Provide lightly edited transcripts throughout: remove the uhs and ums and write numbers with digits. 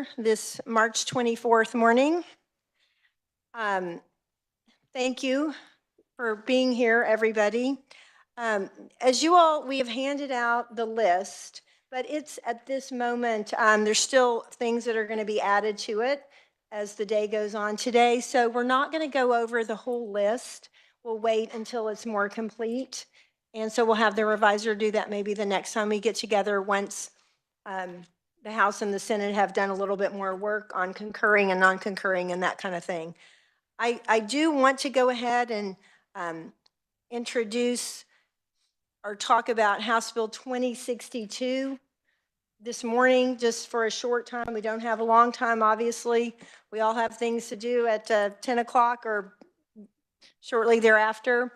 here this March 24th morning. Thank you for being here, everybody. As you all, we have handed out the list, but it's at this moment, there's still things that are going to be added to it as the day goes on today. So we're not going to go over the whole list. We'll wait until it's more complete. And so we'll have the reviser do that maybe the next time we get together once the House and the Senate have done a little bit more work on concurring and non-concurring and that kind of thing. I do want to go ahead and introduce or talk about House Bill 2062 this morning, just for a short time. We don't have a long time, obviously. We all have things to do at 10 o'clock or shortly thereafter.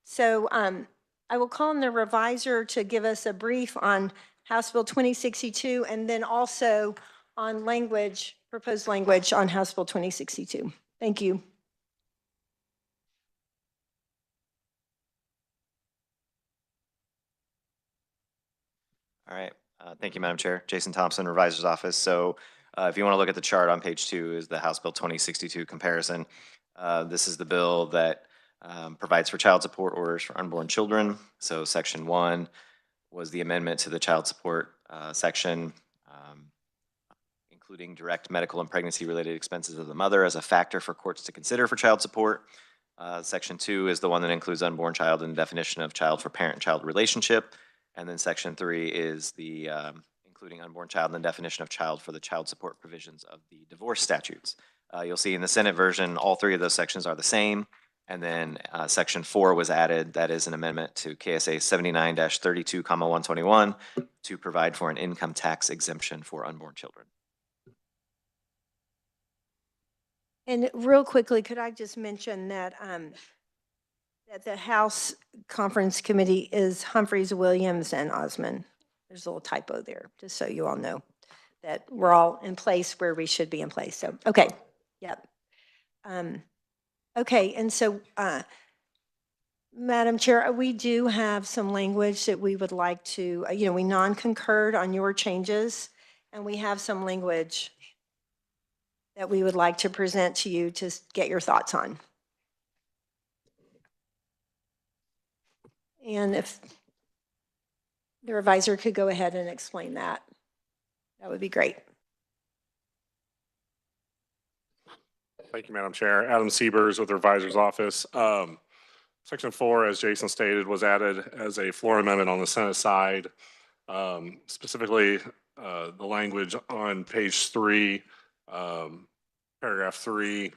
So I will call on the reviser to give us a brief on House Bill 2062 and then also on language, proposed language on House Bill 2062. Thank you. All right. Thank you, Madam Chair. Jason Thompson, Revisor's Office. So if you want to look at the chart on page 2 is the House Bill 2062 comparison. This is the bill that provides for child support orders for unborn children. So section 1 was the amendment to the child support section, including direct medical and pregnancy-related expenses of the mother as a factor for courts to consider for child support. Section 2 is the one that includes unborn child and the definition of child for parent-child relationship. And then section 3 is the including unborn child and the definition of child for the child support provisions of the divorce statutes. You'll see in the Senate version, all 3 of those sections are the same. And then section 4 was added. That is an amendment to KSA 79-32, 121 to provide for an income tax exemption for unborn children. And real quickly, could I just mention that that the House Conference Committee is Humphreys, Williams, and Osmond. There's a little typo there, just so you all know that we're all in place where we should be in place. So, okay, yep. Okay, and so, Madam Chair, we do have some language that we would like to, we non-concurred on your changes, and we have some language that we would like to present to you to get your thoughts on. And if the reviser could go ahead and explain that, that would be great. Thank you, Madam Chair. Adam Siebers with the Revisor's Office. Section 4, as Jason stated, was added as a floor amendment on the Senate side. Specifically, the language on page 3, paragraph 3,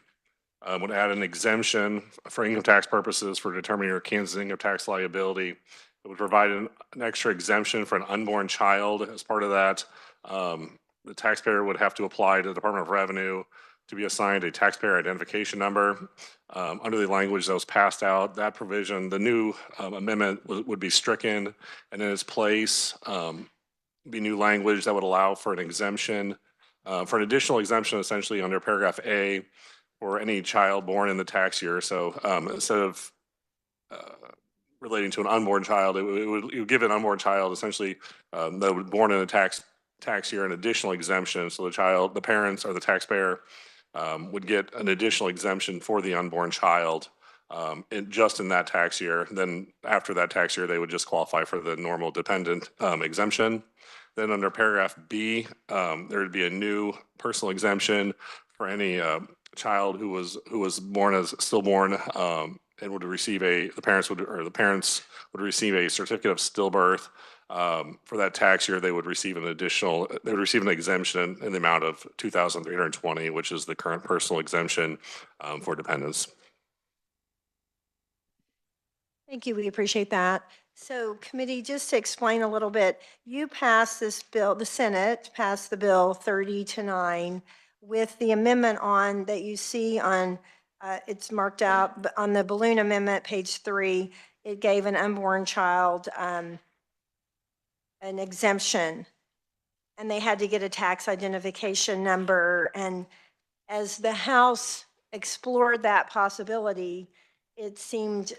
would add an exemption for income tax purposes for determining your Kansas income tax liability. It would provide an extra exemption for an unborn child. As part of that, the taxpayer would have to apply to the Department of Revenue to be assigned a taxpayer identification number. Under the language that was passed out, that provision, the new amendment would be stricken, and in its place be new language that would allow for an exemption, for an additional exemption essentially under paragraph A for any child born in the tax year. So instead of relating to an unborn child, it would give an unborn child essentially that was born in a tax year an additional exemption. So the parents or the taxpayer would get an additional exemption for the unborn child just in that tax year. Then after that tax year, they would just qualify for the normal dependent exemption. Then under paragraph B, there would be a new personal exemption for any child who was born as stillborn and would receive the parents would receive a certificate of stillbirth. For that tax year, they would receive an exemption in the amount of $2,320, which is the current personal exemption for dependents. Thank you. We appreciate that. So, committee, just to explain a little bit, you passed this bill, the Senate passed the bill 30-9 with the amendment on that you see on, it's marked out on the balloon amendment, page 3. It gave an unborn child an exemption, and they had to get a tax identification number. And as the House explored that possibility, it seemed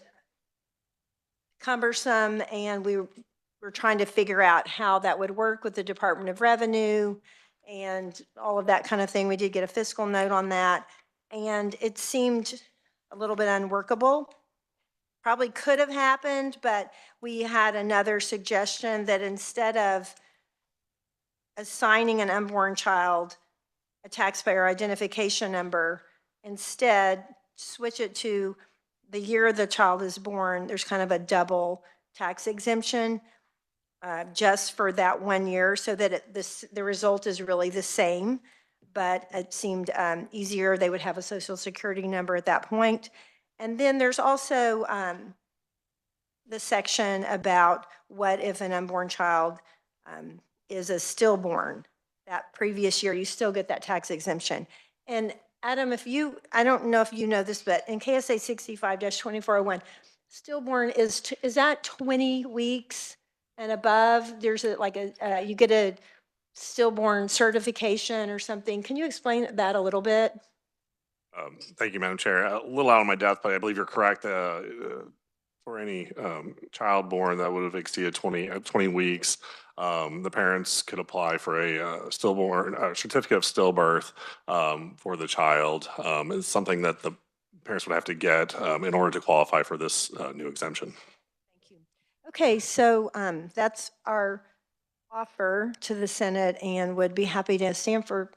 cumbersome, and we were trying to figure out how that would work with the Department of Revenue and all of that kind of thing. We did get a fiscal note on that, and it seemed a little bit unworkable. Probably could have happened, but we had another suggestion that instead of assigning an unborn child a taxpayer identification number, instead switch it to the year the child is born. There's kind of a double tax exemption just for that 1 year, so that the result is really the same, but it seemed easier. They would have a social security number at that point. And then there's also the section about what if an unborn child is a stillborn. That previous year, you still get that tax exemption. And Adam, I don't know if you know this, but in KSA 65-2401, stillborn is that 20 weeks and above? There's you get a stillborn certification or something. Can you explain that a little bit? Thank you, Madam Chair. A little out of my depth, but I believe you're correct. For any child born that would have exceeded 20 weeks, the parents could apply for a stillborn certificate of stillbirth for the child. It's something that the parents would have to get in order to qualify for this new exemption. Thank you. Okay, so that's our offer to the Senate, and would be happy to stand for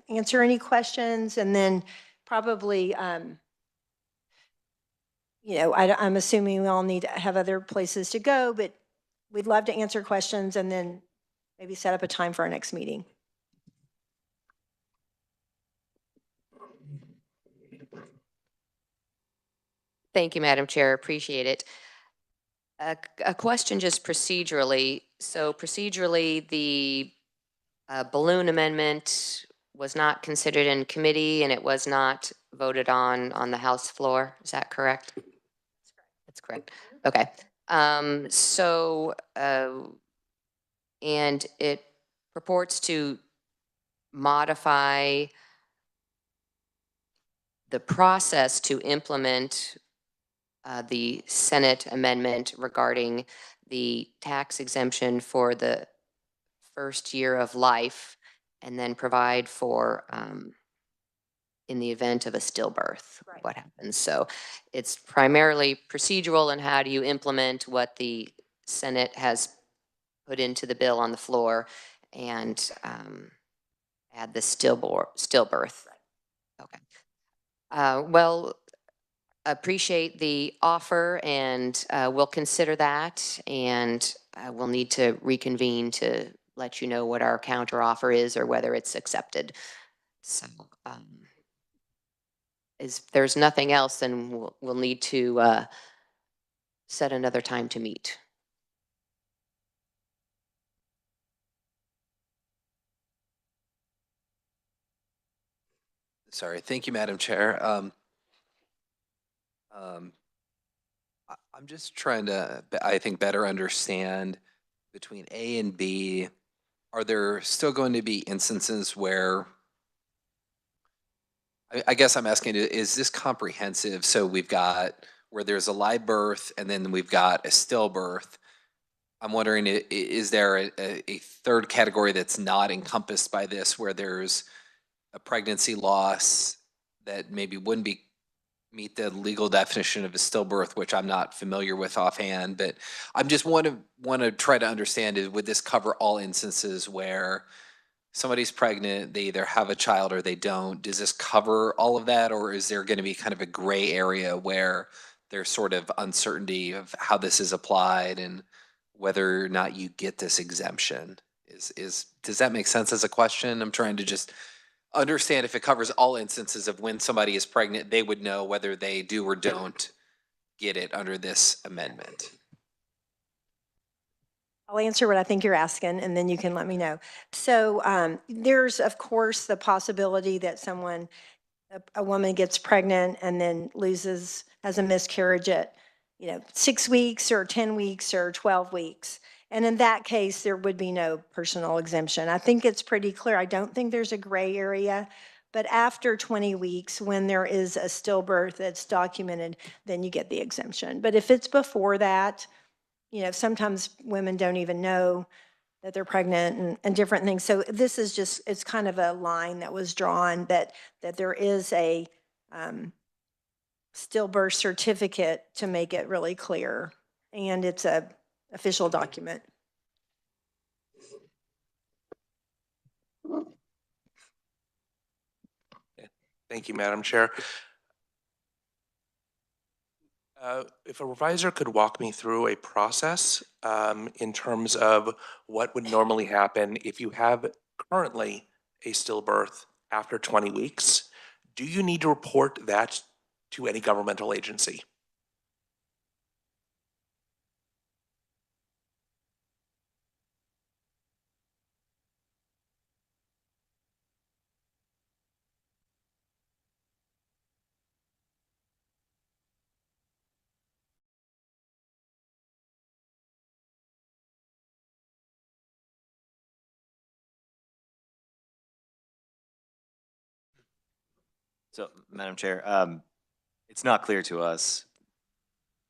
answer any questions, and then probably I'm assuming we all need to have other places to go, but we'd love to answer questions and then maybe set up a time for our next meeting. Thank you, Madam Chair. Appreciate it. A question just procedurally. So procedurally, the balloon amendment was not considered in committee and it was not voted on the House floor. Is that correct? That's correct. Okay. And it purports to modify the process to implement the Senate amendment regarding the tax exemption for the first year of life, and then provide for in the event of a stillbirth, Right. what happens. So it's primarily procedural, and how do you implement what the Senate has put into the bill on the floor, and add the stillbirth. Okay. Well, appreciate the offer, and we'll consider that, and we'll need to reconvene to let you know what our counter offer is or whether it's accepted. So if there's nothing else, then we'll need to set another time to meet. Sorry. Thank you, Madam Chair. I'm just trying to, I think, better understand between A and B. Are there still going to be instances where, I guess I'm asking, is this comprehensive? So we've got where there's a live birth and then we've got a stillbirth. I'm wondering, is there a third category that's not encompassed by this, where there's a pregnancy loss that maybe wouldn't meet the legal definition of a stillbirth, which I'm not familiar with offhand, but I'm just want to try to understand, would this cover all instances where somebody's pregnant, they either have a child or they don't? Does this cover all of that, or is there going to be kind of a gray area where there's sort of uncertainty of how this is applied and whether or not you get this exemption? Does that make sense as a question? I'm trying to just understand if it covers all instances of when somebody is pregnant, they would know whether they do or don't get it under this amendment. I'll answer what I think you're asking, and then you can let me know. So there's, of course, the possibility that a woman gets pregnant and then has a miscarriage at 6 weeks or 10 weeks or 12 weeks. And in that case, there would be no personal exemption. I think it's pretty clear. I don't think there's a gray area. But after 20 weeks, when there is a stillbirth that's documented, then you get the exemption. But if it's before that, sometimes women don't even know that they're pregnant and different things. So this is just, it's kind of a line that was drawn that there is a stillbirth certificate to make it really clear. And it's a official document. Thank you, Madam Chair. If a revisor could walk me through a process in terms of what would normally happen if you have currently a stillbirth after 20 weeks, do you need to report that to any governmental agency? So, Madam Chair, it's not clear to us.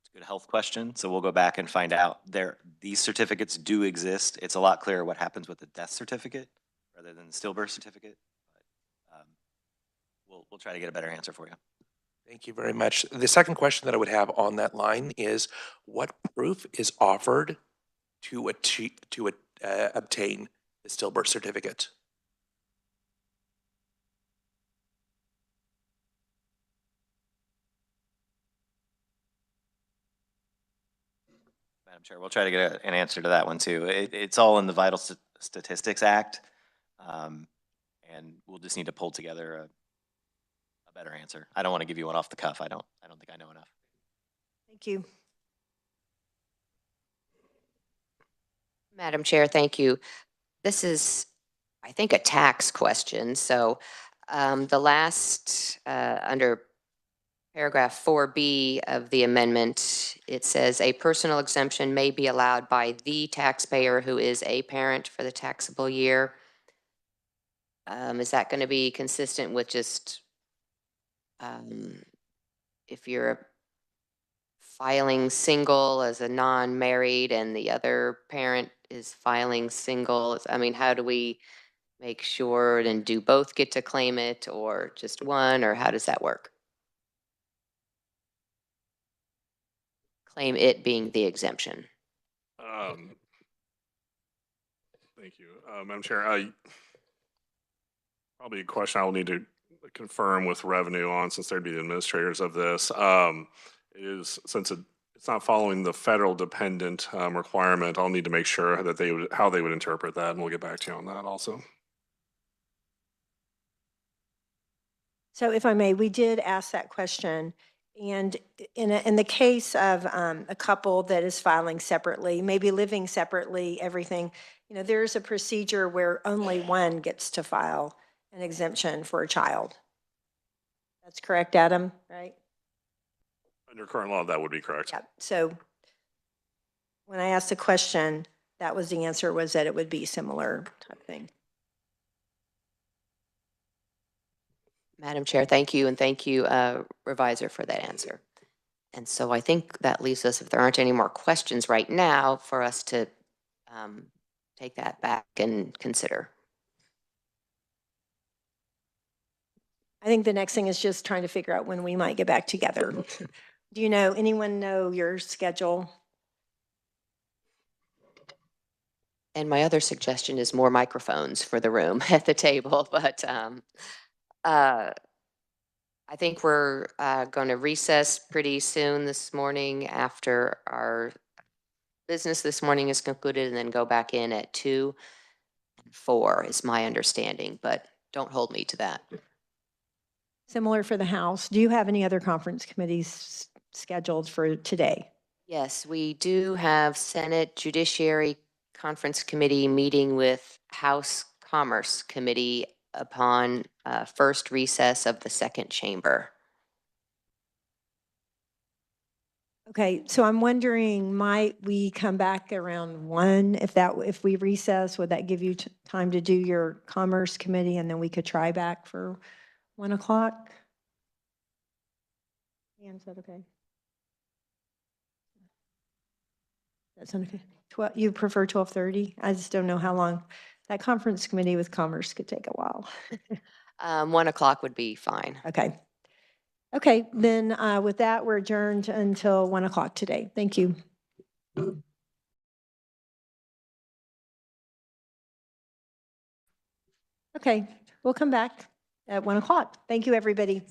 It's a good health question, so we'll go back and find out. These certificates do exist. It's a lot clearer what happens with the death certificate rather than the stillbirth certificate. But, we'll try to get a better answer for you. Thank you very much. The second question that I would have on that line is what proof is offered to obtain the stillbirth certificate? Madam Chair, we'll try to get an answer to that one too. It's all in the Vital Statistics Act. And we'll just need to pull together a better answer. I don't want to give you one off the cuff. I don't think I know enough. Thank you. Madam Chair, thank you. This is, I think, a tax question. So the last, under paragraph 4B of the amendment, it says a personal exemption may be allowed by the taxpayer who is a parent for the taxable year. Is that going to be consistent with just if you're filing single as a non-married and the other parent is filing single? I mean, how do we make sure, and do both get to claim it or just one, or how does that work? Claim it being the exemption. Thank you, Madam Chair. Probably a question I will need to confirm with revenue on, since they'd be the administrators of this. Since it's not following the federal dependent requirement, I'll need to make sure that how they would interpret that, and we'll get back to you on that also. So if I may, we did ask that question. And in the case of a couple that is filing separately, maybe living separately, everything, you know, there's a procedure where only one gets to file an exemption for a child. That's correct, Adam, right? Under current law, that would be correct. Yeah. So when I asked the question, that was the answer, was that it would be similar type thing. Madam Chair, thank you, and thank you, Revisor, for that answer. And so I think that leaves us, if there aren't any more questions right now, for us to take that back and consider. I think the next thing is just trying to figure out when we might get back together. Do you know, anyone know your schedule? And my other suggestion is more microphones for the room at the table, but I think we're going to recess pretty soon this morning after our business this morning is concluded, and then go back in at 2 and 4 is my understanding, but don't hold me to that. Similar for the House. Do you have any other conference committees scheduled for today? Yes, we do have Senate Judiciary Conference Committee meeting with House Commerce Committee upon first recess of the second chamber. Okay, so I'm wondering, might we come back around 1? If we recess, would that give you time to do your Commerce Committee, and then we could try back for 1 o'clock? Ann, is that okay? That's okay. 12, you prefer 12:30? I just don't know how long. That conference committee with Commerce could take a while. 1 o'clock would be fine. Okay. Okay, then with that, we're adjourned until 1 o'clock today. Thank you. Okay, we'll come back at 1 o'clock. Thank you, everybody.